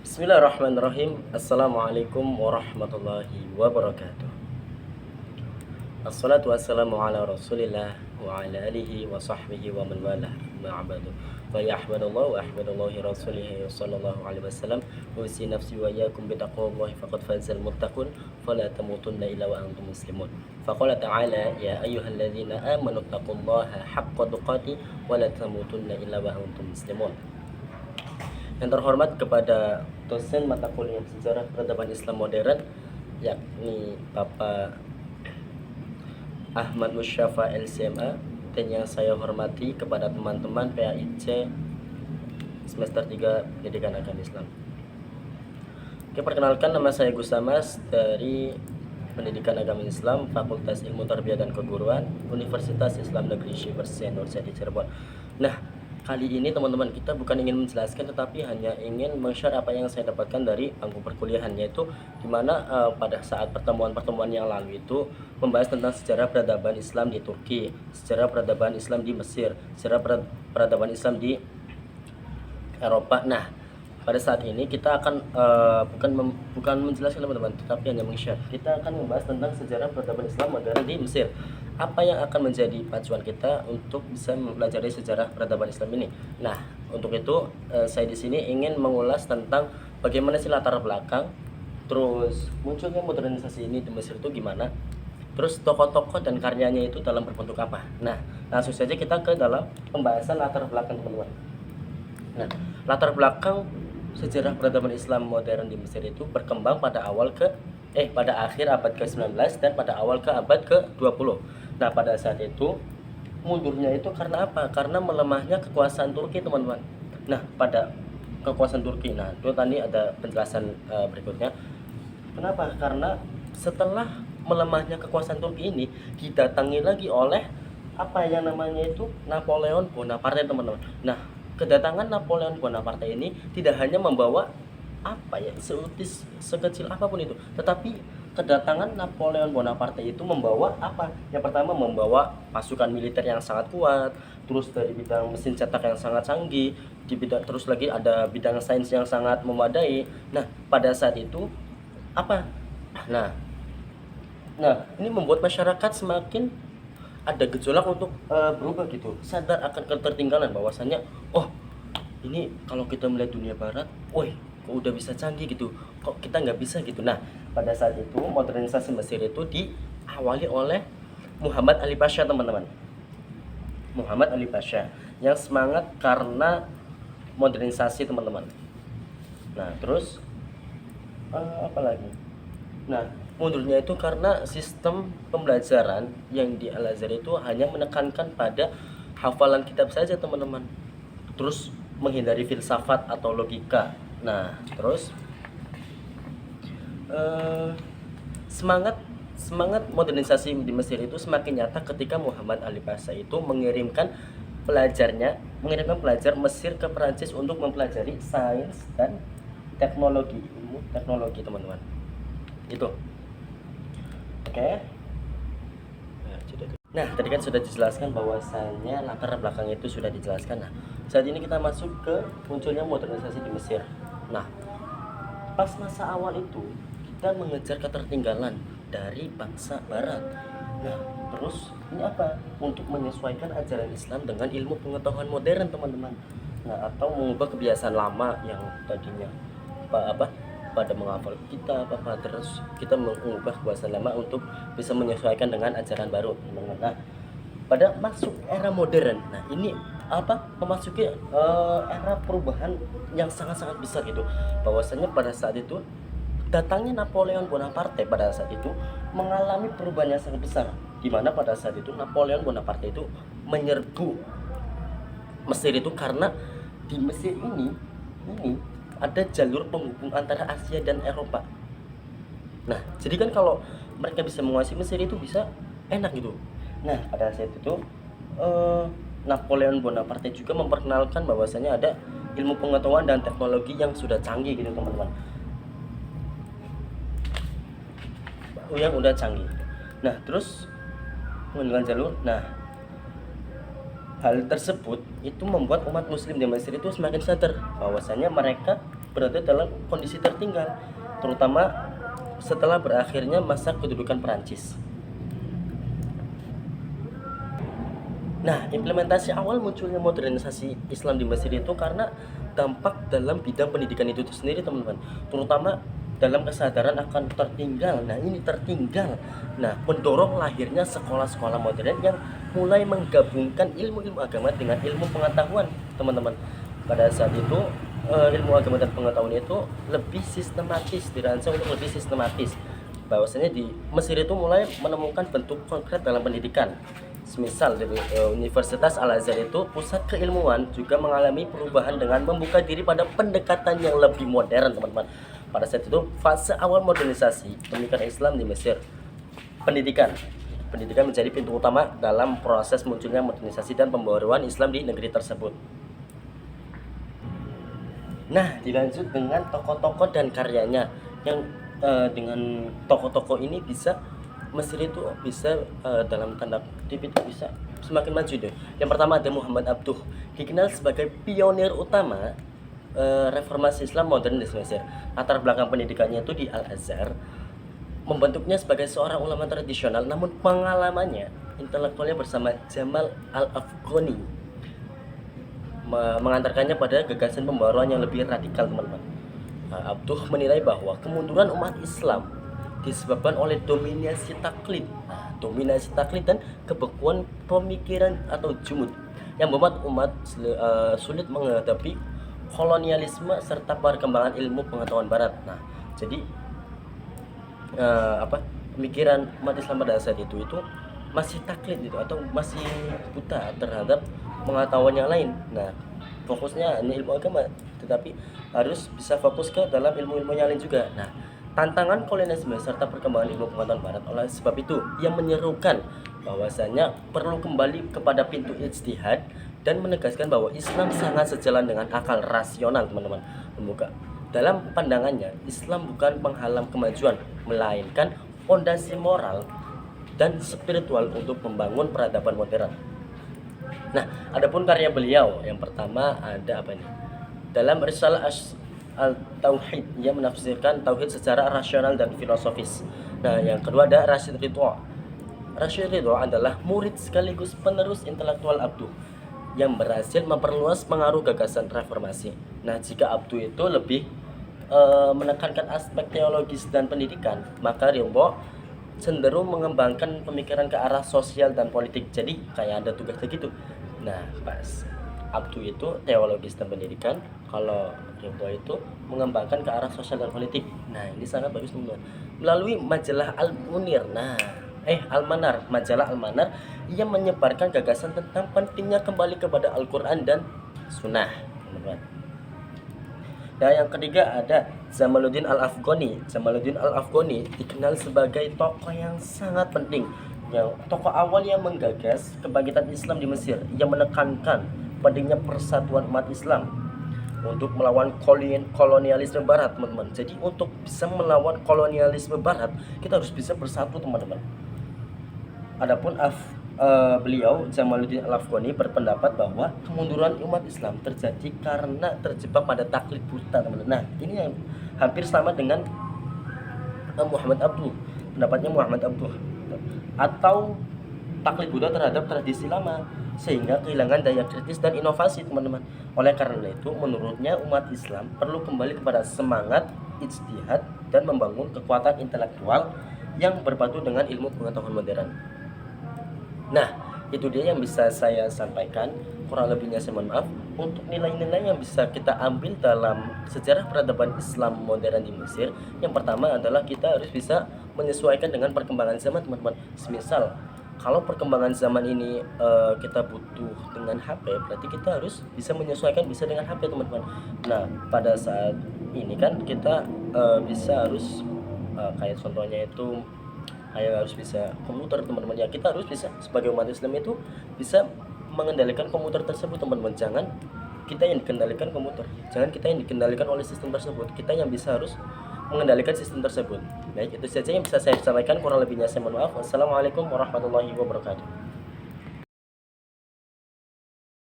Bismillahirrahmanirrahim. Assalamualaikum warahmatullahi wabarakatuh. Assalatu wassalamu ala rasulillah wa ala alihi wa sahbihi wa man walah ma'abadu. Fa yahmadullah wa ahmadullahi rasulihi sallallahu alaihi wasallam. Wa usi nafsi wa yakum bitaqwallahi faqad fazal muttaqun. Fala tamutunna illa wa antum muslimun. Faqala ta'ala ya ayyuhalladzina amanu taqullaha haqqa tuqatih wa la tamutunna illa wa antum muslimun. Yang terhormat kepada dosen mata kuliah Sejarah Peradaban Islam Modern, yakni Bapak Ahmad Musyafa LCMA, dan yang saya hormati kepada teman-teman PAIC semester 3 Pendidikan Agama Islam. Oke, perkenalkan, nama saya Gus Samas dari Pendidikan Agama Islam, Fakultas Ilmu Tarbiyah dan Keguruan, Universitas Islam Negeri Syekh Nur Said Cirebon. Nah, kali ini teman-teman, kita bukan ingin menjelaskan tetapi hanya ingin men-share apa yang saya dapatkan dari bangku perkuliahan, yaitu dimana pada saat pertemuan-pertemuan yang lalu itu membahas tentang sejarah peradaban Islam di Turki, sejarah peradaban Islam di Mesir, sejarah peradaban Islam di Eropa. Nah, pada saat ini kita akan bukan menjelaskan teman-teman, tetapi hanya meng-share. Kita akan membahas tentang sejarah peradaban Islam modern di Mesir. Apa yang akan menjadi pacuan kita untuk bisa mempelajari sejarah peradaban Islam ini? Nah, untuk itu saya di sini ingin mengulas tentang bagaimana sih latar belakang, terus munculnya modernisasi ini di Mesir itu gimana, terus tokoh-tokoh dan karyanya itu dalam berbentuk apa. Nah, langsung saja kita ke dalam pembahasan latar belakang teman-teman. Nah, latar belakang sejarah peradaban Islam modern di Mesir itu berkembang pada akhir abad ke-19 dan pada awal ke abad ke-20. Nah, pada saat itu mundurnya itu karena apa? Karena melemahnya kekuasaan Turki, teman-teman. Nah, pada kekuasaan Turki. Nah, itu tadi ada penjelasan berikutnya. Kenapa? Karena setelah melemahnya kekuasaan Turki ini didatangi lagi oleh apa yang namanya itu Napoleon Bonaparte, teman-teman. Nah, kedatangan Napoleon Bonaparte ini tidak hanya membawa sekecil apapun itu, tetapi kedatangan Napoleon Bonaparte itu membawa apa? Yang pertama, membawa pasukan militer yang sangat kuat, terus dari bidang mesin cetak yang sangat canggih, terus lagi ada bidang sains yang sangat memadai. Nah, pada saat itu apa? Nah, ini membuat masyarakat semakin ada gejolak untuk berubah gitu, sadar akan ketertinggalan, bahwasannya ini kalau kita melihat dunia barat, woi kok udah bisa canggih gitu, kok kita nggak bisa gitu. Nah, pada saat itu modernisasi Mesir itu diawali oleh Muhammad Ali Pasha, teman-teman. Muhammad Ali Pasha yang semangat karena modernisasi, teman-teman. Nah, terus apa lagi? Nah, mundurnya itu karena sistem pembelajaran yang di Al-Azhar itu hanya menekankan pada hafalan kitab saja, teman-teman. Terus menghindari filsafat atau logika. Nah, terus semangat modernisasi di Mesir itu semakin nyata ketika Muhammad Ali Pasha itu mengirimkan pelajar Mesir ke Perancis untuk mempelajari sains dan ilmu teknologi, teman-teman. Itu. Oke. Nah, tadi kan sudah dijelaskan bahwasannya latar belakang itu sudah dijelaskan. Nah, saat ini kita masuk ke munculnya modernisasi di Mesir. Nah, pas masa awal itu kita mengejar ketertinggalan dari bangsa Barat. Nah, terus ini apa? Untuk menyesuaikan ajaran Islam dengan ilmu pengetahuan modern, teman-teman. Nah, atau mengubah kebiasaan lama yang tadinya pada menghafal kitab terus kita mengubah kebiasaan lama untuk bisa menyesuaikan dengan ajaran baru. Nah, pada masuk era modern, nah ini memasuki era perubahan yang sangat-sangat besar gitu, bahwasanya pada saat itu datangnya Napoleon Bonaparte pada saat itu mengalami perubahan yang sangat besar, di mana pada saat itu Napoleon Bonaparte itu menyerbu Mesir itu karena di Mesir ini ada jalur penghubung antara Asia dan Eropa. Nah, jadi kan kalau mereka bisa menguasai Mesir itu bisa enak gitu. Nah, pada saat itu Napoleon Bonaparte juga memperkenalkan bahwasanya ada ilmu pengetahuan dan teknologi yang sudah canggih gitu, teman-teman. Yang udah canggih. Nah, terus dengan jalur. Nah, hal tersebut itu membuat umat muslim di Mesir itu semakin sadar bahwasanya mereka berada dalam kondisi tertinggal, terutama setelah berakhirnya masa kedudukan Perancis. Nah, implementasi awal munculnya modernisasi Islam di Mesir itu karena dampak dalam bidang pendidikan itu sendiri, teman-teman. Terutama dalam kesadaran akan tertinggal. Nah, ini tertinggal. Nah, mendorong lahirnya sekolah-sekolah modern yang mulai menggabungkan ilmu-ilmu agama dengan ilmu pengetahuan, teman-teman. Pada saat itu, ilmu agama dan pengetahuan itu lebih sistematis, dirancang untuk lebih sistematis. Bahwasanya di Mesir itu mulai menemukan bentuk konkret dalam pendidikan. Semisal dari Universitas Al-Azhar itu pusat keilmuan juga mengalami perubahan dengan membuka diri pada pendekatan yang lebih modern, teman-teman. Pada saat itu fase awal modernisasi pemikiran Islam di Mesir. Pendidikan menjadi pintu utama dalam proses munculnya modernisasi dan pembaruan Islam di negeri tersebut. Nah, dilanjut dengan tokoh-tokoh dan karyanya yang dengan tokoh-tokoh ini bisa Mesir itu bisa dalam tanda kutip itu bisa semakin maju deh. Yang pertama ada Muhammad Abduh, dikenal sebagai pionir utama reformasi Islam modern di Mesir. Latar belakang pendidikannya itu di Al-Azhar, membentuknya sebagai seorang ulama tradisional, namun pengalamannya intelektualnya bersama Jamal Al-Afghani mengantarkannya pada gagasan pembaruan yang lebih radikal, teman-teman. Abduh menilai bahwa kemunduran umat Islam disebabkan oleh dominasi taklid, dan kebekuan pemikiran atau jumud yang membuat umat sulit menghadapi kolonialisme serta perkembangan ilmu pengetahuan Barat. Nah, jadi pemikiran umat Islam pada saat itu masih taklid gitu, atau masih buta terhadap pengetahuan yang lain. Nah, fokusnya hanya ilmu agama, tetapi harus bisa fokus ke dalam ilmu-ilmu yang lain juga. Nah, tantangan kolonialisme serta perkembangan ilmu pengetahuan Barat, oleh sebab itu ia menyerukan bahwasanya perlu kembali kepada pintu ijtihad dan menegaskan bahwa Islam sangat sejalan dengan akal rasional, teman-teman. Membuka dalam pandangannya, Islam bukan penghalang kemajuan, melainkan fondasi moral dan spiritual untuk membangun peradaban modern. Nah, adapun karya beliau yang pertama ada apa nih? Dalam Risalah Al-Tauhid, ia menafsirkan tauhid secara rasional dan filosofis. Nah, yang kedua ada Rashid Ridha. Rashid Ridha adalah murid sekaligus penerus intelektual Abduh yang berhasil memperluas pengaruh gagasan reformasi. Nah, jika Abduh itu lebih menekankan aspek teologis dan pendidikan, maka Ridha cenderung mengembangkan pemikiran ke arah sosial dan politik. Jadi kayak ada tugasnya gitu. Nah, pas Abduh itu teologis dan pendidikan, kalau Ridha itu mengembangkan ke arah sosial dan politik. Nah, ini sangat bagus, teman-teman. Melalui majalah Al-Munir, Al-Manar, majalah Al-Manar, ia menyebarkan gagasan tentang pentingnya kembali kepada Al-Quran dan Sunnah, teman-teman. Nah, yang ketiga ada Jamaluddin Al-Afghani. Jamaluddin Al-Afghani dikenal sebagai tokoh yang sangat penting, yang tokoh awal yang menggagas kebangkitan Islam di Mesir. Ia menekankan pentingnya persatuan umat Islam untuk melawan kolonialisme Barat, teman-teman. Jadi untuk bisa melawan kolonialisme Barat, kita harus bisa bersatu, teman-teman. Adapun beliau Jamaluddin Al-Afghani berpendapat bahwa kemunduran umat Islam terjadi karena terjebak pada taklid buta, teman-teman. Nah, ini yang hampir sama dengan Muhammad Abduh, pendapatnya Muhammad Abduh, atau taklid buta terhadap tradisi lama sehingga kehilangan daya kritis dan inovasi, teman-teman. Oleh karena itu, menurutnya umat Islam perlu kembali kepada semangat ijtihad dan membangun kekuatan intelektual yang berpadu dengan ilmu pengetahuan modern. Nah, itu dia yang bisa saya sampaikan. Kurang lebihnya saya mohon maaf. Untuk nilai-nilai yang bisa kita ambil dalam sejarah peradaban Islam modern di Mesir, yang pertama adalah kita harus bisa menyesuaikan dengan perkembangan zaman, teman-teman. Semisal kalau perkembangan zaman ini kita butuh dengan HP, berarti kita harus bisa menyesuaikan bisa dengan HP, teman-teman. Nah, pada saat ini kan kita harus kayak contohnya itu harus bisa komputer, teman-teman. Ya, kita harus bisa sebagai umat Islam itu bisa mengendalikan komputer tersebut, teman-teman. Jangan kita yang dikendalikan komputer, jangan kita yang dikendalikan oleh sistem tersebut. Kita yang bisa harus mengendalikan sistem tersebut. Baik, itu saja yang bisa saya sampaikan. Kurang lebihnya saya mohon maaf. Wassalamualaikum warahmatullahi wabarakatuh.